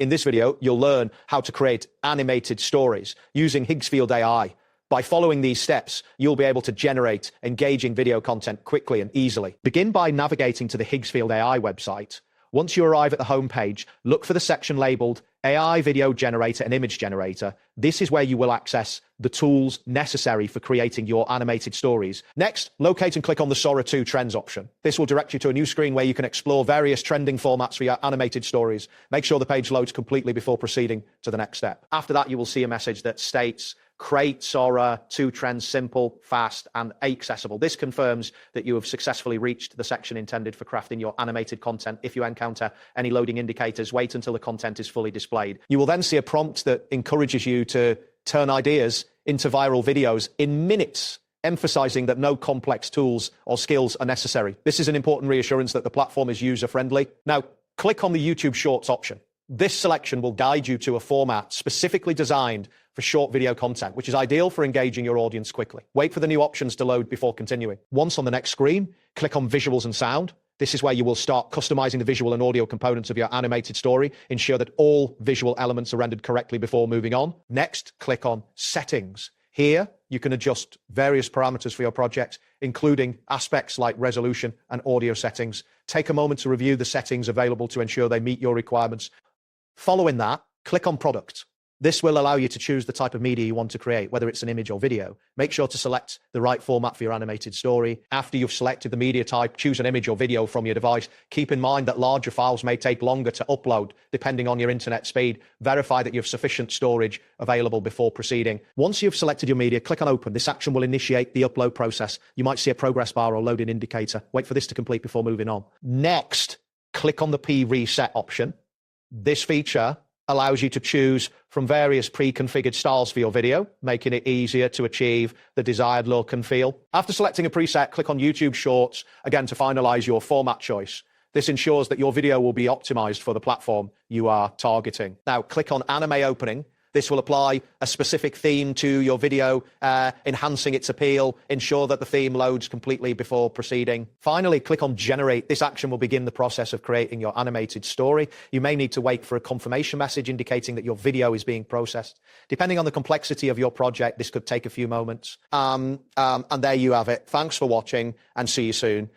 In this video, you'll learn how to create animated stories using Higgsfield AI. By following these steps, you'll be able to generate engaging video content quickly and easily. Begin by navigating to the Higgsfield AI website. Once you arrive at the homepage, look for the section labeled AI Video Generator and Image Generator. This is where you will access the tools necessary for creating your animated stories. Next, locate and click on the Sora 2 Trends option. This will direct you to a new screen where you can explore various trending formats for your animated stories. Make sure the page loads completely before proceeding to the next step. After that, you will see a message that states, create Sora 2 Trends simple, fast, and accessible. This confirms that you have successfully reached the section intended for crafting your animated content. If you encounter any loading indicators, wait until the content is fully displayed. You will then see a prompt that encourages you to turn ideas into viral videos in minutes, emphasizing that no complex tools or skills are necessary. This is an important reassurance that the platform is user-friendly. Now, click on the YouTube Shorts option. This selection will guide you to a format specifically designed for short video content, which is ideal for engaging your audience quickly. Wait for the new options to load before continuing. Once on the next screen, click on Visuals and Sound. This is where you will start customizing the visual and audio components of your animated story. Ensure that all visual elements are rendered correctly before moving on. Next, click on Settings. Here, you can adjust various parameters for your project, including aspects like resolution and audio settings. Take a moment to review the settings available to ensure they meet your requirements. Following that, click on Product. This will allow you to choose the type of media you want to create, whether it's an image or video. Make sure to select the right format for your animated story. After you've selected the media type, choose an image or video from your device. Keep in mind that larger files may take longer to upload, depending on your internet speed. Verify that you have sufficient storage available before proceeding. Once you've selected your media, click on Open. This action will initiate the upload process. You might see a progress bar or loading indicator. Wait for this to complete before moving on. Next, click on the P-Reset option. This feature allows you to choose from various pre-configured styles for your video, making it easier to achieve the desired look and feel. After selecting a preset, click on YouTube Shorts, again to finalize your format choice. This ensures that your video will be optimized for the platform you are targeting. Now, click on Anime Opening. This will apply a specific theme to your video, enhancing its appeal. Ensure that the theme loads completely before proceeding. Finally, click on Generate. This action will begin the process of creating your animated story. You may need to wait for a confirmation message indicating that your video is being processed. Depending on the complexity of your project, this could take a few moments. And there you have it. Thanks for watching and see you soon.